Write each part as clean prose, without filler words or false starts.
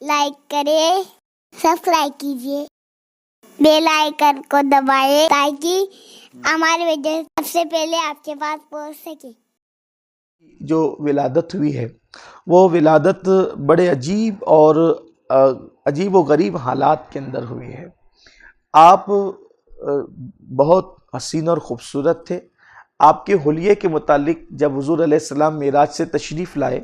Like کریں، subscribe کیجیے، bell icon کو دبائیں تاکہ ہماری ویڈیو سب سے پہلے آپ کے پاس پہنچ سکے۔ جو ولادت ہوئی ہے وہ ولادت بڑے عجیب و غریب حالات کے اندر ہوئی ہے۔ آپ بہت حسین اور خوبصورت تھے۔ آپ کے حلیے کے متعلق جب حضور علیہ السلام معراج سے تشریف لائے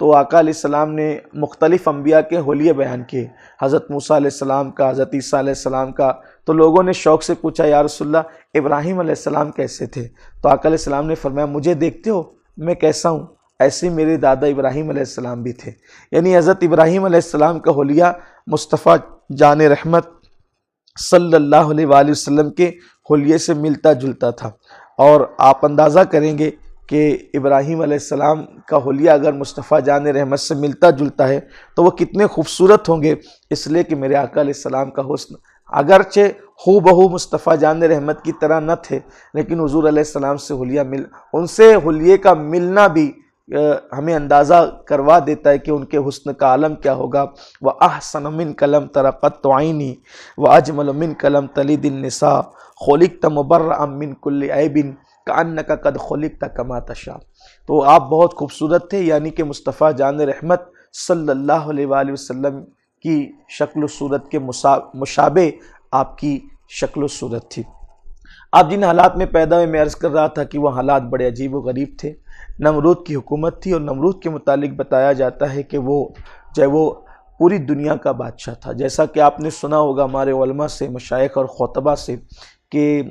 تو آقا علیہ السلام نے مختلف انبیاء کے حلیے بیان کیے، حضرت موسیٰ علیہ السلام کا، حضرت عیسیٰ علیہ السلام کا۔ تو لوگوں نے شوق سے پوچھا، یا رسول اللہ ابراہیم علیہ السلام کیسے تھے؟ تو آقا علیہ السلام نے فرمایا، مجھے دیکھتے ہو میں کیسا ہوں؟ ایسے میرے دادا ابراہیم علیہ السلام بھی تھے۔ یعنی حضرت ابراہیم علیہ السلام کا حلیہ مصطفیٰ جان رحمت صلی اللہ علیہ وآلہ وسلم کے حلیے سے ملتا جلتا تھا۔ اور آپ اندازہ کریں گے کہ ابراہیم علیہ السلام کا حلیہ اگر مصطفیٰ جان رحمت سے ملتا جلتا ہے تو وہ کتنے خوبصورت ہوں گے، اس لیے کہ میرے آقا علیہ السلام کا حسن اگرچہ ہو بہو مصطفیٰ جان رحمت کی طرح نہ تھے، لیکن حضور علیہ السلام سے ان سے حلیے کا ملنا بھی ہمیں اندازہ کروا دیتا ہے کہ ان کے حسن کا عالم کیا ہوگا۔ وَأَحْسَنَ مِنْكَ لَمْ تَرَ قَطُّ عَيْنِي وَأَجْمَلُ مِنْكَ لَمْ تَلِدِ النِّسَاءُ خُلِقْتَ مُبَرَّأً مِنْ كُلِّ عَيْبٍ كَأَنَّكَ قَدْ خُلِقْتَ كَمَا تَشَاءُ۔ تو آپ بہت خوبصورت تھے، یعنی کہ مصطفیٰ جان رحمت صلی اللہ علیہ وآلہ وسلم کی شکل و صورت کے مشابہ آپ کی شکل و صورت تھی۔ آپ جن حالات میں پیدا ہوئے، میں عرض کر رہا تھا کہ وہ حالات بڑے عجیب و غریب تھے۔ نمرود کی حکومت تھی، اور نمرود کے متعلق بتایا جاتا ہے کہ وہ پوری دنیا کا بادشاہ تھا۔ جیسا کہ آپ نے سنا ہوگا ہمارے علماء سے، مشائخ اور خطبہ سے، کہ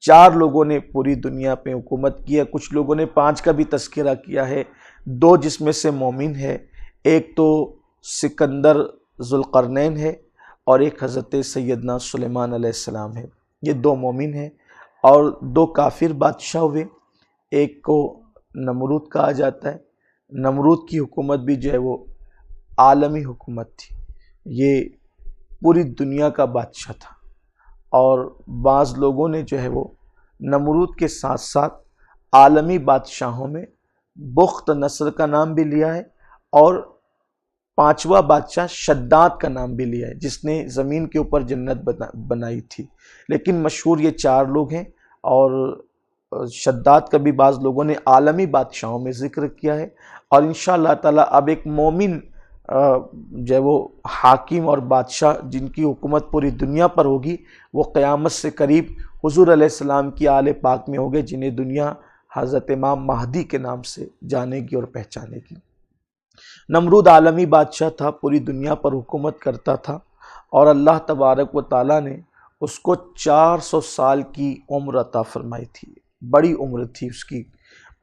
4 لوگوں نے پوری دنیا پہ حکومت کی ہے۔ کچھ لوگوں نے 5 کا بھی تذکرہ کیا ہے، 2 جس میں سے مومن ہے، ایک تو سکندر ذوالقرنین ہے اور ایک حضرت سیدنا سلیمان علیہ السلام ہے۔ یہ 2 مومن ہیں، اور 2 کافر بادشاہ ہوئے۔ ایک کو نمرود کہا جاتا ہے۔ نمرود کی حکومت بھی جو ہے وہ عالمی حکومت تھی، یہ پوری دنیا کا بادشاہ تھا۔ اور بعض لوگوں نے جو ہے وہ نمرود کے ساتھ ساتھ عالمی بادشاہوں میں بخت نصر کا نام بھی لیا ہے، اور 5واں بادشاہ شداد کا نام بھی لیا ہے، جس نے زمین کے اوپر جنت بنائی تھی۔ لیکن مشہور یہ 4 لوگ ہیں، اور شداد کا بھی بعض لوگوں نے عالمی بادشاہوں میں ذکر کیا ہے۔ اور انشاءاللہ تعالی اب ایک مومن جو ہے وہ حاکم اور بادشاہ جن کی حکومت پوری دنیا پر ہوگی، وہ قیامت سے قریب حضور علیہ السلام کی آل پاک میں ہوگے، جنہیں دنیا حضرت امام مہدی کے نام سے جانے گی اور پہچانے گی۔ نمرود عالمی بادشاہ تھا، پوری دنیا پر حکومت کرتا تھا، اور اللہ تبارک و تعالیٰ نے اس کو 400 سال کی عمر عطا فرمائی تھی۔ بڑی عمر تھی اس کی،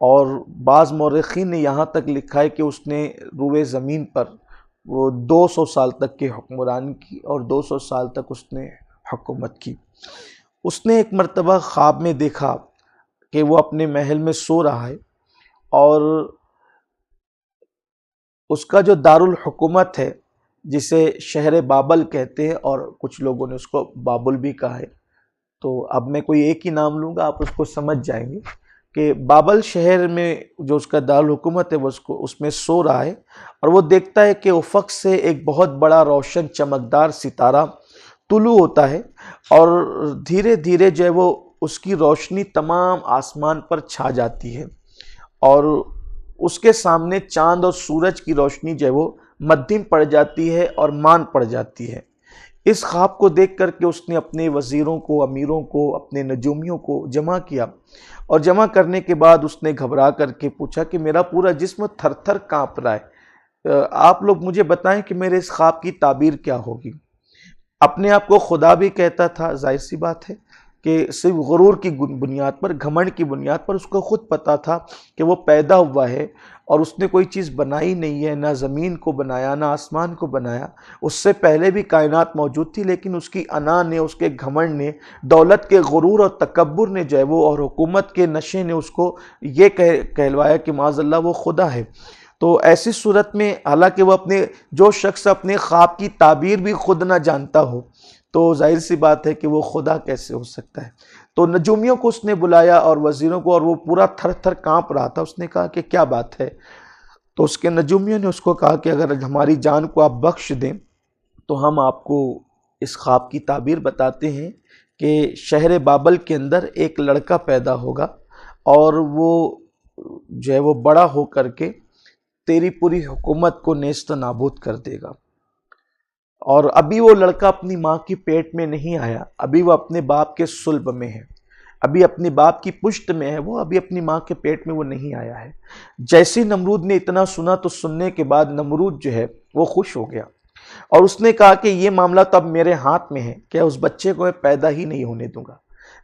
اور بعض مورخین نے یہاں تک لکھا ہے کہ اس نے روئے زمین پر وہ 200 سال تک کی حکمرانی کی، اور 200 سال تک اس نے حکومت کی۔ اس نے ایک مرتبہ خواب میں دیکھا کہ وہ اپنے محل میں سو رہا ہے، اور اس کا جو دارالحکومت ہے، جسے شہر بابل کہتے ہیں، اور کچھ لوگوں نے اس کو بابل بھی کہا ہے، تو اب میں کوئی ایک ہی نام لوں گا، آپ اس کو سمجھ جائیں گے کہ بابل شہر میں جو اس کا دارالحکومت ہے، وہ اس میں سو رہا ہے، اور وہ دیکھتا ہے کہ افق سے ایک بہت بڑا روشن چمکدار ستارہ طلوع ہوتا ہے، اور دھیرے دھیرے جو ہے وہ اس کی روشنی تمام آسمان پر چھا جاتی ہے، اور اس کے سامنے چاند اور سورج کی روشنی جو ہے وہ مدھم پڑ جاتی ہے اور مان پڑ جاتی ہے۔ اس خواب کو دیکھ کر کے اس نے اپنے وزیروں کو، امیروں کو، اپنے نجومیوں کو جمع کیا، اور جمع کرنے کے بعد اس نے گھبرا کر کے پوچھا کہ میرا پورا جسم تھر تھر کانپ رہا ہے، آپ لوگ مجھے بتائیں کہ میرے اس خواب کی تعبیر کیا ہوگی۔ اپنے آپ کو خدا بھی کہتا تھا، ظاہر سی بات ہے کہ صرف غرور کی بنیاد پر، گھمنڈ کی بنیاد پر، اس کو خود پتا تھا کہ وہ پیدا ہوا ہے اور اس نے کوئی چیز بنائی نہیں ہے، نہ زمین کو بنایا نہ آسمان کو بنایا، اس سے پہلے بھی کائنات موجود تھی، لیکن اس کی انا نے، اس کے گھمنڈ نے، دولت کے غرور اور تکبر نے جو ہے وہ، اور حکومت کے نشے نے اس کو یہ کہلوایا کہ معاذ اللہ وہ خدا ہے۔ تو ایسی صورت میں حالانکہ وہ جو شخص اپنے خواب کی تعبیر بھی خود نہ جانتا ہو، تو ظاہر سی بات ہے کہ وہ خدا کیسے ہو سکتا ہے۔ تو نجومیوں کو اس نے بلایا اور وزیروں کو، اور وہ پورا تھر تھر کانپ رہا تھا۔ اس نے کہا کہ کیا بات ہے؟ تو اس کے نجومیوں نے اس کو کہا کہ اگر ہماری جان کو آپ بخش دیں تو ہم آپ کو اس خواب کی تعبیر بتاتے ہیں کہ شہر بابل کے اندر ایک لڑکا پیدا ہوگا اور وہ جو ہے وہ بڑا ہو کر کے تیری پوری حکومت کو نیست و نابود کر دے گا۔ اور ابھی وہ لڑکا اپنی ماں کی پیٹ میں نہیں آیا، ابھی وہ اپنے باپ کے صلب میں ہے، ابھی اپنے باپ کی پشت میں ہے، وہ ابھی اپنی ماں کے پیٹ میں وہ نہیں آیا ہے۔ جیسے نمرود نے اتنا سنا تو سننے کے بعد نمرود جو ہے وہ خوش ہو گیا اور اس نے کہا کہ یہ معاملہ تو اب میرے ہاتھ میں ہے کہ اس بچے کو میں پیدا ہی نہیں ہونے دوں گا۔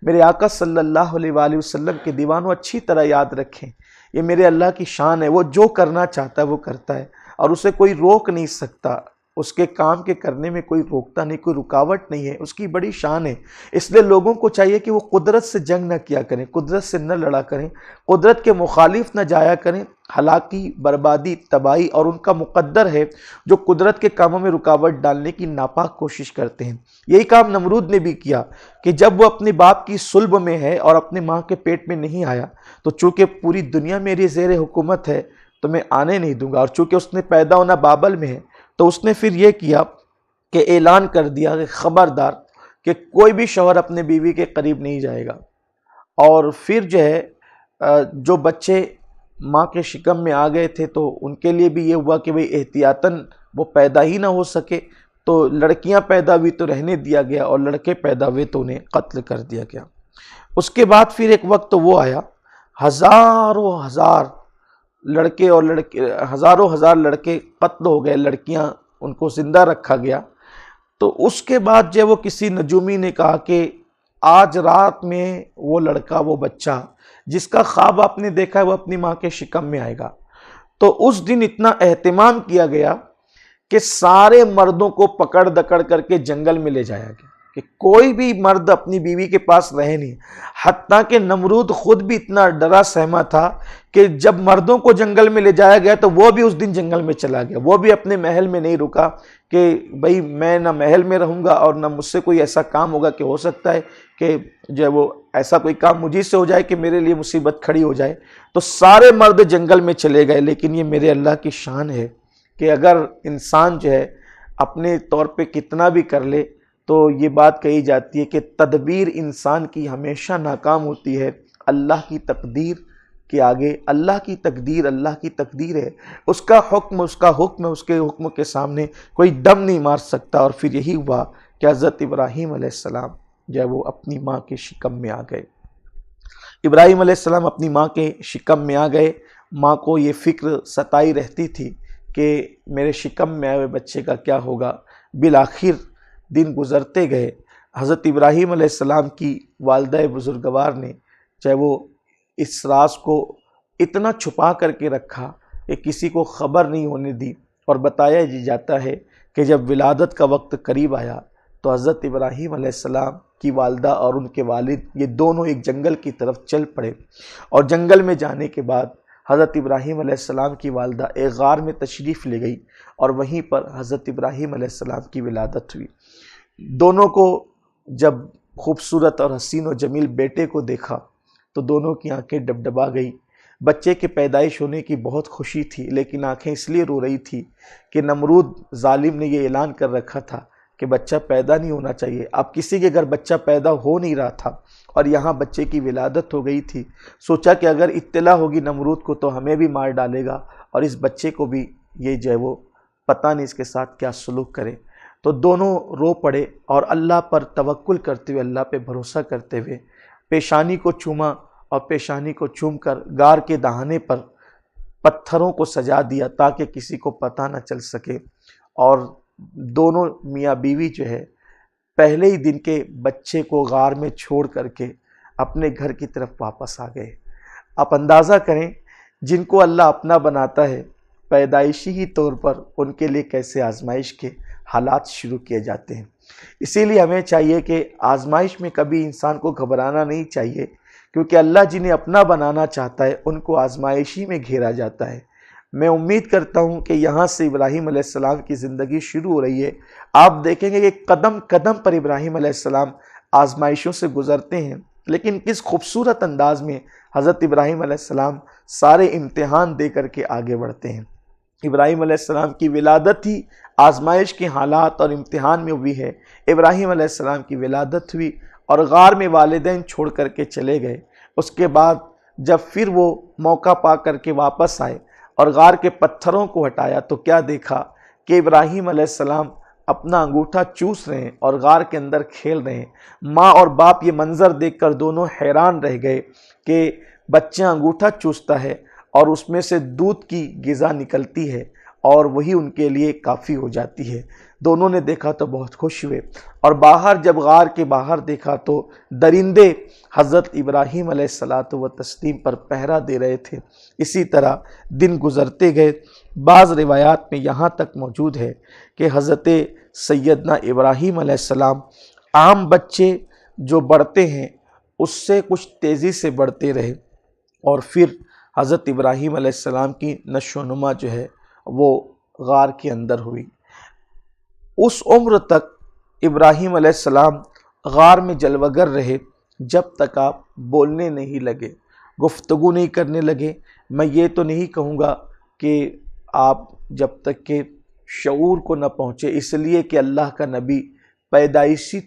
میرے آقا صلی اللہ علیہ وآلہ وسلم کے دیوانوں اچھی طرح یاد رکھیں، یہ میرے اللہ کی شان ہے، وہ جو کرنا چاہتا ہے وہ کرتا ہے اور اسے کوئی روک نہیں سکتا، اس کے کام کے کرنے میں کوئی روکتا نہیں، کوئی رکاوٹ نہیں ہے، اس کی بڑی شان ہے۔ اس لیے لوگوں کو چاہیے کہ وہ قدرت سے جنگ نہ کیا کریں، قدرت سے نہ لڑا کریں، قدرت کے مخالف نہ جایا کریں۔ ہلاکی، بربادی، تباہی اور ان کا مقدر ہے جو قدرت کے کاموں میں رکاوٹ ڈالنے کی ناپاک کوشش کرتے ہیں۔ یہی کام نمرود نے بھی کیا کہ جب وہ اپنے باپ کی صلب میں ہے اور اپنے ماں کے پیٹ میں نہیں آیا تو چونکہ پوری دنیا میری زیر حکومت ہے تو میں آنے نہیں دوں گا، اور چونکہ اس نے پیدا ہونا بابل میں ہے تو اس نے پھر یہ کیا کہ اعلان کر دیا کہ خبردار کہ کوئی بھی شوہر اپنے بیوی کے قریب نہیں جائے گا۔ اور پھر جو ہے جو بچے ماں کے شکم میں آ گئے تھے تو ان کے لیے بھی یہ ہوا کہ بھئی احتیاطاً وہ پیدا ہی نہ ہو سکے، تو لڑکیاں پیدا ہوئی تو رہنے دیا گیا اور لڑکے پیدا ہوئے تو انہیں قتل کر دیا گیا۔ اس کے بعد پھر ایک وقت وہ آیا، ہزاروں ہزار لڑکے قتل ہو گئے، لڑکیاں ان کو زندہ رکھا گیا۔ تو اس کے بعد جو وہ کسی نجومی نے کہا کہ آج رات میں وہ لڑکا، وہ بچہ جس کا خواب آپ نے دیکھا ہے وہ اپنی ماں کے شکم میں آئے گا۔ تو اس دن اتنا اہتمام کیا گیا کہ سارے مردوں کو پکڑ دکڑ کر کے جنگل میں لے جایا گیا کہ کوئی بھی مرد اپنی بیوی کے پاس رہے نہیں، حتیٰ کہ نمرود خود بھی اتنا ڈرا سہما تھا کہ جب مردوں کو جنگل میں لے جایا گیا تو وہ بھی اس دن جنگل میں چلا گیا، وہ بھی اپنے محل میں نہیں رکا کہ بھئی میں نہ محل میں رہوں گا اور نہ مجھ سے کوئی ایسا کام ہوگا کہ ہو سکتا ہے کہ جو ہے وہ ایسا کوئی کام مجھے سے ہو جائے کہ میرے لیے مصیبت کھڑی ہو جائے۔ تو سارے مرد جنگل میں چلے گئے، لیکن یہ میرے اللہ کی شان ہے کہ اگر انسان جو ہے اپنے طور پہ کتنا بھی کر لے تو یہ بات کہی جاتی ہے کہ تدبیر انسان کی ہمیشہ ناکام ہوتی ہے اللہ کی تقدیر کے آگے۔ اللہ کی تقدیر ہے، اس کا حکم ہے، اس کے حکم کے سامنے کوئی دم نہیں مار سکتا۔ اور پھر یہی ہوا کہ حضرت ابراہیم علیہ السلام جو ہے وہ اپنی ماں کے شکم میں آ گئے۔ ابراہیم علیہ السلام اپنی ماں کے شکم میں آ گئے۔ ماں کو یہ فکر ستائی رہتی تھی کہ میرے شکم میں آئے ہوئے بچے کا کیا ہوگا۔ بالآخر دن گزرتے گئے، حضرت ابراہیم علیہ السلام کی والدہ بزرگوار نے چاہے وہ اس راز کو اتنا چھپا کر کے رکھا کہ کسی کو خبر نہیں ہونے دی، اور بتایا جاتا ہے کہ جب ولادت کا وقت قریب آیا تو حضرت ابراہیم علیہ السلام کی والدہ اور ان کے والد یہ دونوں ایک جنگل کی طرف چل پڑے، اور جنگل میں جانے کے بعد حضرت ابراہیم علیہ السلام کی والدہ ایک غار میں تشریف لے گئی اور وہیں پر حضرت ابراہیم علیہ السلام کی ولادت ہوئی۔ دونوں کو جب خوبصورت اور حسین و جمیل بیٹے کو دیکھا تو دونوں کی آنکھیں ڈبڈبا گئی۔ بچے کے پیدائش ہونے کی بہت خوشی تھی، لیکن آنکھیں اس لیے رو رہی تھی کہ نمرود ظالم نے یہ اعلان کر رکھا تھا کہ بچہ پیدا نہیں ہونا چاہیے۔ اب کسی کے گھر بچہ پیدا ہو نہیں رہا تھا اور یہاں بچے کی ولادت ہو گئی تھی۔ سوچا کہ اگر اطلاع ہوگی نمرود کو تو ہمیں بھی مار ڈالے گا اور اس بچے کو بھی یہ جو ہے وہ پتہ نہیں اس کے ساتھ کیا سلوک کرے۔ تو دونوں رو پڑے اور اللہ پر توکل کرتے ہوئے، اللہ پہ بھروسہ کرتے ہوئے پیشانی کو چوما اور پیشانی کو چوم کر غار کے دہانے پر پتھروں کو سجا دیا تاکہ کسی کو پتہ نہ چل سکے۔ اور دونوں میاں بیوی جو ہے پہلے ہی دن کے بچے کو غار میں چھوڑ کر کے اپنے گھر کی طرف واپس آ گئے۔ آپ اندازہ کریں جن کو اللہ اپنا بناتا ہے پیدائشی ہی طور پر ان کے لیے کیسے آزمائش کے حالات شروع کیے جاتے ہیں۔ اسی لیے ہمیں چاہیے کہ آزمائش میں کبھی انسان کو گھبرانا نہیں چاہیے، کیونکہ اللہ جنہیں اپنا بنانا چاہتا ہے ان کو آزمائشی میں گھیرا جاتا ہے۔ میں امید کرتا ہوں کہ یہاں سے ابراہیم علیہ السلام کی زندگی شروع ہو رہی ہے۔ آپ دیکھیں گے کہ قدم قدم پر ابراہیم علیہ السلام آزمائشوں سے گزرتے ہیں، لیکن کس خوبصورت انداز میں حضرت ابراہیم علیہ السلام سارے امتحان دے کر کے آگے بڑھتے ہیں۔ ابراہیم علیہ السلام کی ولادت ہی آزمائش کے حالات اور امتحان میں ہوئی ہے۔ ابراہیم علیہ السلام کی ولادت ہوئی اور غار میں والدین چھوڑ کر کے چلے گئے۔ اس کے بعد جب پھر وہ موقع پا کر کے واپس آئے اور غار کے پتھروں کو ہٹایا تو کیا دیکھا کہ ابراہیم علیہ السلام اپنا انگوٹھا چوس رہے ہیں اور غار کے اندر کھیل رہے ہیں۔ ماں اور باپ یہ منظر دیکھ کر دونوں حیران رہ گئے کہ بچہ انگوٹھا چوستا ہے اور اس میں سے دودھ کی غذا نکلتی ہے اور وہی ان کے لیے کافی ہو جاتی ہے۔ دونوں نے دیکھا تو بہت خوش ہوئے اور باہر جب غار کے باہر دیکھا تو درندے حضرت ابراہیم علیہ الصلاۃ والتسلیم پر پہرا دے رہے تھے۔ اسی طرح دن گزرتے گئے۔ بعض روایات میں یہاں تک موجود ہے کہ حضرت سیدنا ابراہیم علیہ السلام عام بچے جو بڑھتے ہیں اس سے کچھ تیزی سے بڑھتے رہے اور پھر حضرت ابراہیم علیہ السلام کی نشو و نما جو ہے وہ غار کے اندر ہوئی۔ اس عمر تک ابراہیم علیہ السلام غار میں جلوگر رہے جب تک آپ بولنے نہیں لگے، گفتگو نہیں کرنے لگے۔ میں یہ تو نہیں کہوں گا کہ آپ جب تک کہ شعور کو نہ پہنچے، اس لیے کہ اللہ کا نبی پیدائشی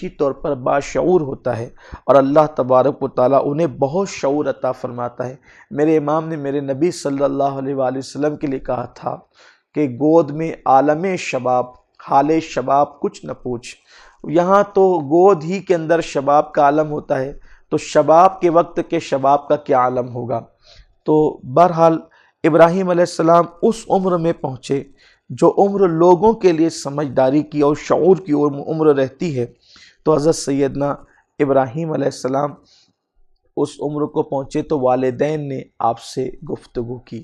طور پر باشعور ہوتا ہے اور اللہ تبارک و تعالیٰ انہیں بہت شعور عطا فرماتا ہے۔ میرے امام نے میرے نبی صلی اللہ علیہ وآلہ وسلم کے لیے کہا تھا کہ گود میں عالم شباب حال شباب کچھ نہ پوچھ۔ یہاں تو گود ہی کے اندر شباب کا عالم ہوتا ہے، تو شباب کے وقت کے شباب کا کیا عالم ہوگا۔ تو بہرحال ابراہیم علیہ السلام اس عمر میں پہنچے جو عمر لوگوں کے لیے سمجھداری کی اور شعور کی عمر رہتی ہے۔ تو حضرت سیدنا ابراہیم علیہ السلام اس عمر کو پہنچے تو والدین نے آپ سے گفتگو کی،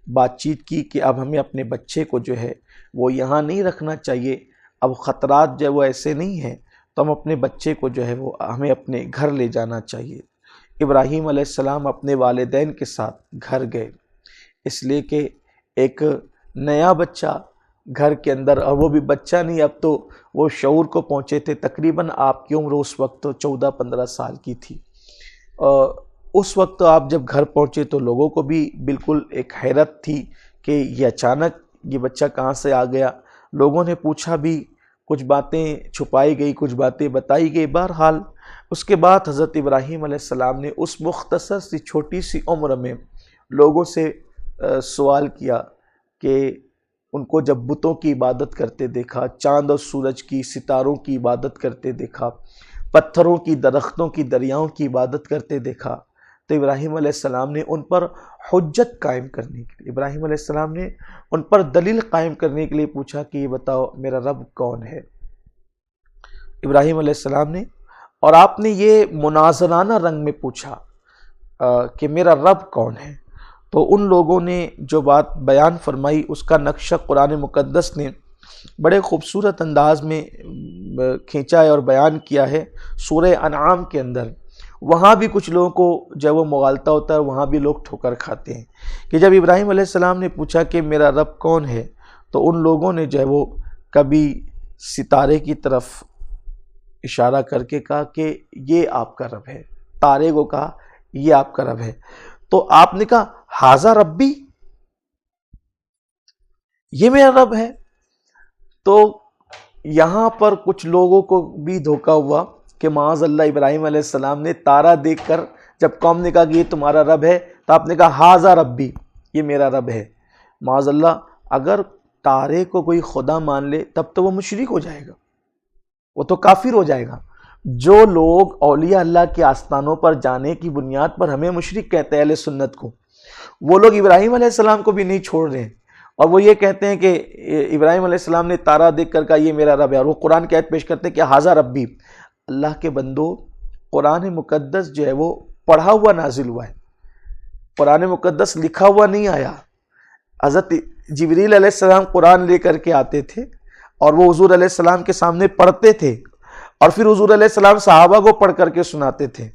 بات چیت کی کہ اب ہمیں اپنے بچے کو جو ہے وہ یہاں نہیں رکھنا چاہیے، اب خطرات جو ہے وہ ایسے نہیں ہیں، تو ہم اپنے بچے کو جو ہے وہ ہمیں اپنے گھر لے جانا چاہیے۔ ابراہیم علیہ السلام اپنے والدین کے ساتھ گھر گئے، اس لیے کہ ایک نیا بچہ گھر کے اندر، اور وہ بھی بچہ نہیں، اب تو وہ شعور کو پہنچے تھے، تقریباً آپ کی عمر اس وقت 14-15 سال کی تھی۔ اس وقت آپ جب گھر پہنچے تو لوگوں کو بھی بالکل ایک حیرت تھی کہ یہ اچانک یہ بچہ کہاں سے آ گیا۔ لوگوں نے پوچھا بھی، کچھ باتیں چھپائی گئی، کچھ باتیں بتائی گئی۔ بہرحال اس کے بعد حضرت ابراہیم علیہ السلام نے اس مختصر سی چھوٹی سی عمر میں لوگوں سے سوال کیا کہ ان کو جب بتوں کی عبادت کرتے دیکھا، چاند اور سورج کی، ستاروں کی عبادت کرتے دیکھا، پتھروں کی، درختوں کی، دریاؤں کی عبادت کرتے دیکھا، تو ابراہیم علیہ السلام نے ان پر حجت قائم کرنے کے لیے، ابراہیم علیہ السلام نے ان پر دلیل قائم کرنے کے لیے پوچھا کہ یہ بتاؤ میرا رب کون ہے۔ ابراہیم علیہ السلام نے، اور آپ نے یہ مناظرانہ رنگ میں پوچھا کہ میرا رب کون ہے، تو ان لوگوں نے جو بات بیان فرمائی اس کا نقشہ قرآن مقدس نے بڑے خوبصورت انداز میں کھینچا ہے اور بیان کیا ہے سورہ انعام کے اندر۔ وہاں بھی کچھ لوگوں کو جب وہ مغالطہ ہوتا ہے، وہاں بھی لوگ ٹھوکر کھاتے ہیں کہ جب ابراہیم علیہ السلام نے پوچھا کہ میرا رب کون ہے، تو ان لوگوں نے جو ہے وہ کبھی ستارے کی طرف اشارہ کر کے کہا کہ یہ آپ کا رب ہے، تارے کو کہا یہ آپ کا رب ہے۔ تو آپ نے کہا ھذا ربی، یہ میرا رب ہے۔ تو یہاں پر کچھ لوگوں کو بھی دھوکہ ہوا کہ معاذ اللہ ابراہیم علیہ السلام نے تارا دیکھ کر جب قوم نے کہا کہ یہ تمہارا رب ہے تو آپ نے کہا ھذا ربی، یہ میرا رب ہے۔ معاذ اللہ، اگر تارے کو کوئی خدا مان لے تب تو وہ مشرک ہو جائے گا، وہ تو کافر ہو جائے گا۔ جو لوگ اولیاء اللہ کے آستانوں پر جانے کی بنیاد پر ہمیں مشرک کہتے ہیں اہل سنت کو، وہ لوگ ابراہیم علیہ السلام کو بھی نہیں چھوڑ رہے ہیں، اور وہ یہ کہتے ہیں کہ ابراہیم علیہ السلام نے تارا دیکھ کر کہا یہ میرا رب ہے، اور وہ قرآن کی آیت پیش کرتے ہیں کہ ھذا ربی۔ اللہ کے بندو، قرآن مقدس جو ہے وہ پڑھا ہوا نازل ہوا ہے، قرآن مقدس لکھا ہوا نہیں آیا۔ حضرت جبریل علیہ السلام قرآن لے کر کے آتے تھے اور وہ حضور علیہ السلام کے سامنے پڑھتے تھے، اور پھر حضور علیہ السلام صحابہ کو پڑھ کر کے سناتے تھے۔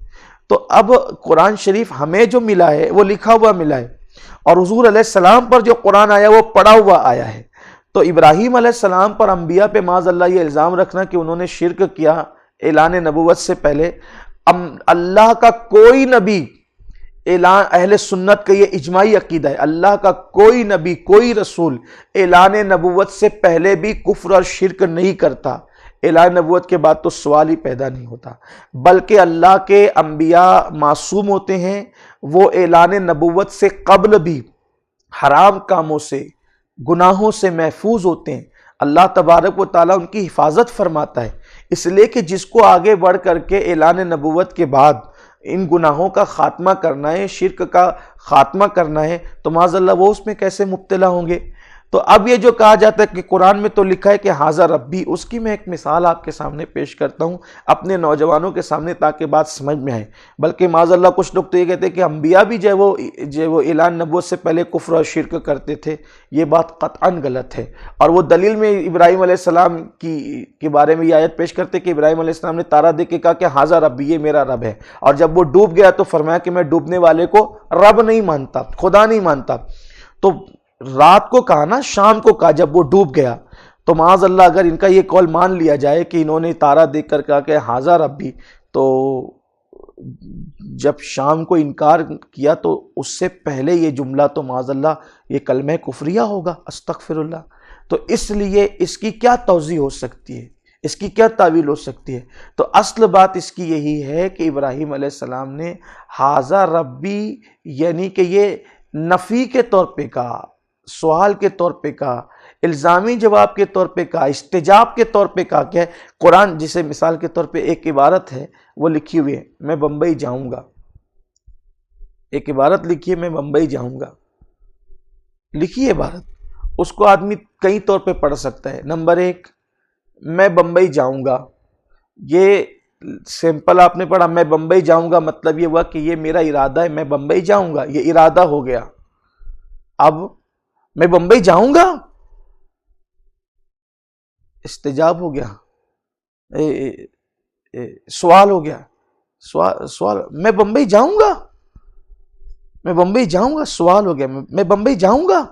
تو اب قرآن شریف ہمیں جو ملا ہے وہ لکھا ہوا ملا ہے، اور حضور علیہ السلام پر جو قرآن آیا وہ پڑھا ہوا آیا ہے۔ تو ابراہیم علیہ السلام پر انبیاء پہ معاذ اللہ یہ الزام رکھنا کہ انہوں نے شرک کیا اعلان نبوت سے پہلے، اللہ کا کوئی نبی اعلان اہل سنت کا یہ اجماعی عقیدہ ہے، اللہ کا کوئی نبی کوئی رسول اعلان نبوت سے پہلے بھی کفر اور شرک نہیں کرتا، اعلان نبوت کے بعد تو سوال ہی پیدا نہیں ہوتا، بلکہ اللہ کے انبیاء معصوم ہوتے ہیں، وہ اعلان نبوت سے قبل بھی حرام کاموں سے گناہوں سے محفوظ ہوتے ہیں، اللہ تبارک و تعالیٰ ان کی حفاظت فرماتا ہے، اس لیے کہ جس کو آگے بڑھ کر کے اعلان نبوت کے بعد ان گناہوں کا خاتمہ کرنا ہے، شرک کا خاتمہ کرنا ہے، تو معاذ اللہ وہ اس میں کیسے مبتلا ہوں گے؟ تو اب یہ جو کہا جاتا ہے کہ قرآن میں تو لکھا ہے کہ ھذا ربی، اس کی میں ایک مثال آپ کے سامنے پیش کرتا ہوں اپنے نوجوانوں کے سامنے تاکہ بات سمجھ میں آئے، بلکہ معاذ اللہ کچھ لوگ تو یہ کہتے ہیں کہ انبیاء بھی جو وہ اعلان نبوت سے پہلے کفر اور شرک کرتے تھے، یہ بات قطعاً غلط ہے، اور وہ دلیل میں ابراہیم علیہ السلام کے بارے میں یہ آیت پیش کرتے کہ ابراہیم علیہ السلام نے تارا دیکھ کے کہا کہ ھذا ربی، یہ میرا رب ہے، اور جب وہ ڈوب گیا تو فرمایا کہ میں ڈوبنے والے کو رب نہیں مانتا، خدا نہیں مانتا، تو رات کو کہا نا، شام کو کہا جب وہ ڈوب گیا، تو معاذ اللہ اگر ان کا یہ قول مان لیا جائے کہ انہوں نے تارا دیکھ کر کہا کہ ھذا ربی، تو جب شام کو انکار کیا تو اس سے پہلے یہ جملہ تو معاذ اللہ یہ کلمہ کفریہ ہوگا، استغفر اللہ، تو اس لیے اس کی کیا توضیح ہو سکتی ہے، اس کی کیا تعویل ہو سکتی ہے؟ تو اصل بات اس کی یہی ہے کہ ابراہیم علیہ السلام نے ھذا ربی یعنی کہ یہ نفی کے طور پہ کہا، سوال کے طور پہ کہا، الزامی جواب کے طور پہ کہا، استجاب کے طور پہ کہا کہ قرآن جسے مثال کے طور پہ ایک عبارت ہے وہ لکھی ہوئی ہے، میں بمبئی جاؤں گا، ایک عبارت لکھی ہے میں بمبئی جاؤں گا، لکھی عبارت، اس کو آدمی کئی طور پہ پڑھ سکتا ہے۔ نمبر ایک، میں بمبئی جاؤں گا، یہ سمپل آپ نے پڑھا، میں بمبئی جاؤں گا، مطلب یہ ہوا کہ یہ میرا ارادہ ہے، میں بمبئی جاؤں گا، یہ ارادہ ہو گیا۔ اب میں بمبئی جاؤں گا، استجاب ہو گیا، سوال ہو گیا، سوال میں بمبئی جاؤں گا، میں بمبئی جاؤں گا، سوال ہو گیا، میں بمبئی جاؤں گا،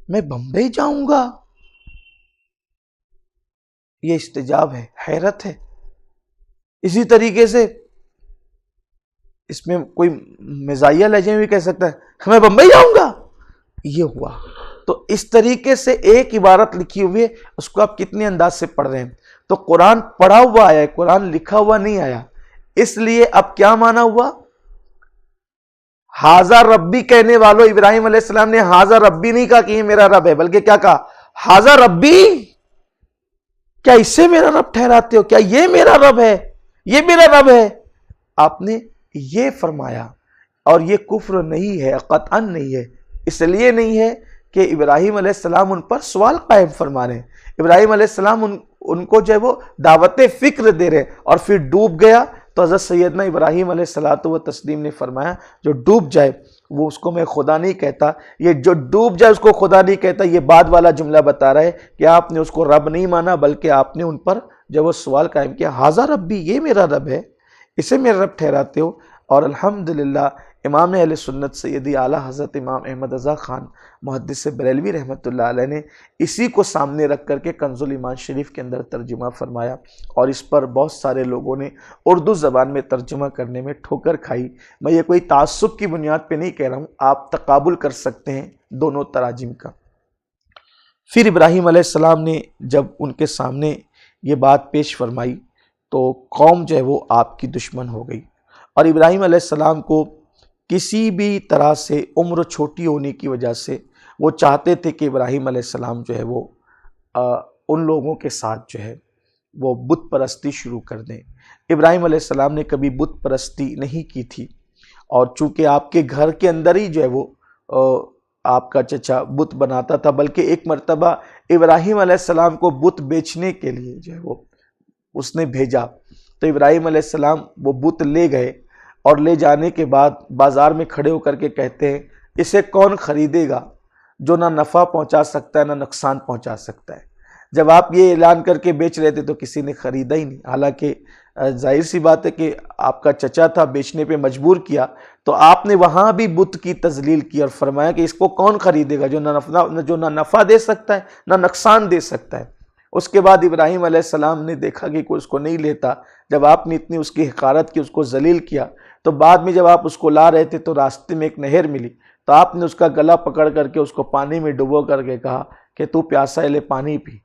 میں بمبئی جاؤں گا، یہ استجاب ہے، حیرت ہے۔ اسی طریقے سے اس میں کوئی مزاحیہ لہجے میں بھی کہہ سکتا ہے میں بمبئی جاؤں گا، یہ ہوا۔ تو اس طریقے سے ایک عبارت لکھی ہوئی ہے، اس کو آپ کتنے انداز سے پڑھ رہے ہیں۔ تو قرآن پڑھا ہوا آیا ہے، قرآن لکھا ہوا نہیں آیا، اس لیے اب کیا مانا ہوا؟ ھذا ربی کہنے والوں ابراہیم علیہ السلام نے ھذا ربی نہیں کہا کہ یہ میرا رب ہے، بلکہ کیا کہا؟ ھذا ربی، کیا اسے میرا رب ٹھہراتے ہو؟ کیا یہ میرا رب ہے؟ یہ میرا رب ہے؟ آپ نے یہ فرمایا، اور یہ کفر نہیں ہے، قطعاً نہیں ہے۔ اس لیے نہیں ہے کہ ابراہیم علیہ السلام ان پر سوال قائم فرما رہے ہیں، ابراہیم علیہ السلام ان کو جو ہے وہ دعوت فکر دے رہے ہیں، اور پھر ڈوب گیا تو حضرت سیدنا ابراہیم علیہ السلام نے فرمایا جو ڈوب جائے وہ اس کو میں خدا نہیں کہتا، یہ جو ڈوب جائے اس کو خدا نہیں کہتا، یہ بعد والا جملہ بتا رہا ہے کہ آپ نے اس کو رب نہیں مانا، بلکہ آپ نے ان پر جب وہ سوال قائم کیا ھذا ربی، یہ میرا رب ہے، اسے میرا رب ٹھہراتے ہو۔ اور الحمدللہ امام اہل سنت سیدی اعلیٰ حضرت امام احمد رضا خان محدث بریلوی رحمۃ اللہ علیہ نے اسی کو سامنے رکھ کر کے کنز الایمان شریف کے اندر ترجمہ فرمایا، اور اس پر بہت سارے لوگوں نے اردو زبان میں ترجمہ کرنے میں ٹھوکر کھائی۔ میں یہ کوئی تعصب کی بنیاد پہ نہیں کہہ رہا ہوں، آپ تقابل کر سکتے ہیں دونوں تراجم کا۔ پھر ابراہیم علیہ السلام نے جب ان کے سامنے یہ بات پیش فرمائی تو قوم جو ہے وہ آپ کی دشمن ہو گئی، اور ابراہیم علیہ السلام کو کسی بھی طرح سے عمر چھوٹی ہونے کی وجہ سے وہ چاہتے تھے کہ ابراہیم علیہ السلام جو ہے وہ ان لوگوں کے ساتھ جو ہے وہ بت پرستی شروع کر دیں۔ ابراہیم علیہ السلام نے کبھی بت پرستی نہیں کی تھی، اور چونکہ آپ کے گھر کے اندر ہی جو ہے وہ آپ کا چچا بت بناتا تھا، بلکہ ایک مرتبہ ابراہیم علیہ السلام کو بت بیچنے کے لیے جو ہے وہ اس نے بھیجا، تو ابراہیم علیہ السلام وہ بت لے گئے، اور لے جانے کے بعد بازار میں کھڑے ہو کر کے کہتے ہیں اسے کون خریدے گا جو نہ نفع پہنچا سکتا ہے نہ نقصان پہنچا سکتا ہے۔ جب آپ یہ اعلان کر کے بیچ رہے تھے تو کسی نے خریدا ہی نہیں، حالانکہ ظاہر سی بات ہے کہ آپ کا چچا تھا، بیچنے پہ مجبور کیا، تو آپ نے وہاں بھی بت کی تذلیل کی اور فرمایا کہ اس کو کون خریدے گا جو نہ نفع دے سکتا ہے نہ نقصان دے سکتا ہے۔ اس کے بعد ابراہیم علیہ السلام نے دیکھا کہ کوئی اس کو نہیں لیتا. جب آپ نے اتنی اس کی حقارت کی، اس کو ذلیل کیا، تو بعد میں جب آپ اس کو لا رہے تھے تو راستے میں ایک نہر ملی، تو آپ نے اس کا گلا پکڑ کر کے اس کو پانی میں ڈبو کر کے کہا کہ تو پیاسا ہے، لے پانی پی.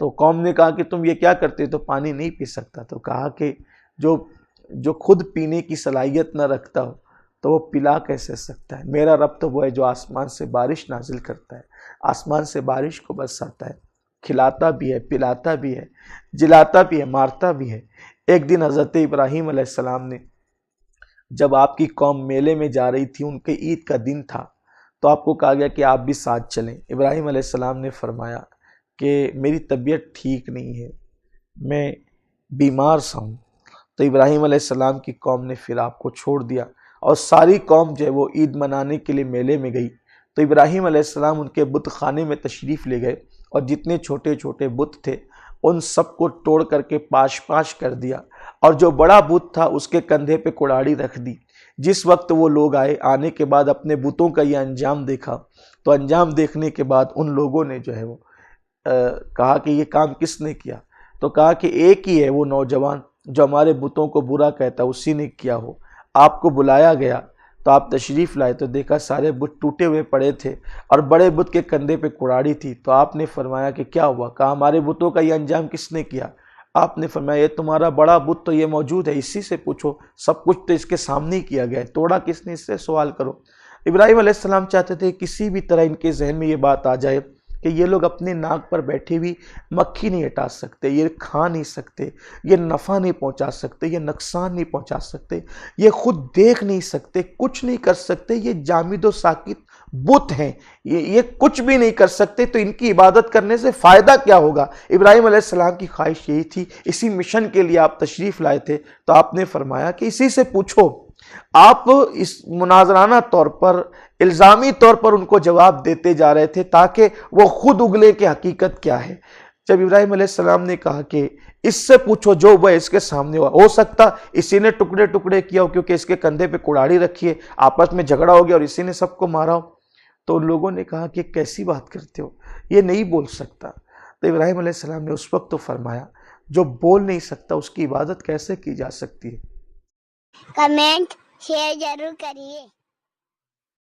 تو قوم نے کہا کہ تم یہ کیا کرتے؟ تو پانی نہیں پی سکتا. تو کہا کہ جو خود پینے کی صلاحیت نہ رکھتا ہو تو وہ پلا کیسے سکتا ہے؟ میرا رب تو وہ ہے جو آسمان سے بارش نازل کرتا ہے، آسمان سے بارش کو برساتا ہے، کھلاتا بھی ہے، پلاتا بھی ہے، جلاتا بھی ہے، مارتا بھی ہے. ایک دن حضرت ابراہیم علیہ السلام نے، جب آپ کی قوم میلے میں جا رہی تھی، ان کے عید کا دن تھا، تو آپ کو کہا گیا کہ آپ بھی ساتھ چلیں. ابراہیم علیہ السلام نے فرمایا کہ میری طبیعت ٹھیک نہیں ہے، میں بیمار سا ہوں. تو ابراہیم علیہ السلام کی قوم نے پھر آپ کو چھوڑ دیا اور ساری قوم جو ہے وہ عید منانے کے لیے میلے میں گئی. تو ابراہیم علیہ السلام ان کے بت خانے میں تشریف لے گئے اور جتنے چھوٹے چھوٹے بت تھے ان سب کو توڑ کر کے پاش پاش کر دیا، اور جو بڑا بت تھا اس کے کندھے پہ کڑاڑی رکھ دی. جس وقت وہ لوگ آنے کے بعد اپنے بتوں کا یہ انجام دیکھا، تو انجام دیکھنے کے بعد ان لوگوں نے جو ہے وہ کہا کہ یہ کام کس نے کیا؟ تو کہا کہ ایک ہی ہے وہ نوجوان جو ہمارے بتوں کو برا کہتا، اسی نے کیا ہو. آپ کو بلایا گیا تو آپ تشریف لائے تو دیکھا سارے بت ٹوٹے ہوئے پڑے تھے اور بڑے بت کے کندھے پہ کڑاڑی تھی. تو آپ نے فرمایا کہ کیا ہوا؟ کہا ہمارے بتوں کا یہ انجام کس نے کیا؟ آپ نے فرمایا یہ تمہارا بڑا بت تو یہ موجود ہے، اسی سے پوچھو، سب کچھ تو اس کے سامنے ہی کیا گیا ہے، توڑا کس نے؟ اس سے سوال کرو. ابراہیم علیہ السلام چاہتے تھے کسی بھی طرح ان کے ذہن میں یہ بات آ جائے کہ یہ لوگ اپنے ناک پر بیٹھی ہوئی مکھی نہیں ہٹا سکتے، یہ کھا نہیں سکتے، یہ نفع نہیں پہنچا سکتے، یہ نقصان نہیں پہنچا سکتے، یہ خود دیکھ نہیں سکتے، کچھ نہیں کر سکتے، یہ جامد و ساکت بت ہیں، یہ کچھ بھی نہیں کر سکتے، تو ان کی عبادت کرنے سے فائدہ کیا ہوگا؟ ابراہیم علیہ السلام کی خواہش یہی تھی، اسی مشن کے لیے آپ تشریف لائے تھے. تو آپ نے فرمایا کہ اسی سے پوچھو. آپ اس مناظرانہ طور پر، الزامی طور پر ان کو جواب دیتے جا رہے تھے تاکہ وہ خود اگلے کہ حقیقت کیا ہے. جب ابراہیم علیہ السلام نے کہا کہ اس سے پوچھو جو وہ اس کے سامنے ہو سکتا اسی نے ٹکڑے ٹکڑے کیا ہو، کیونکہ اس کے کندھے پہ کڑاڑی رکھی ہے، آپس میں جھگڑا ہو گیا اور اسی نے سب کو مارا ہو. تو ان لوگوں نے کہا کہ کیسی بات کرتے ہو، یہ نہیں بول سکتا. تو ابراہیم علیہ السلام نے اس وقت تو فرمایا جو بول نہیں سکتا اس کی عبادت کیسے کی جا سکتی ہے؟ کمنٹ شیئر ضرور کریے.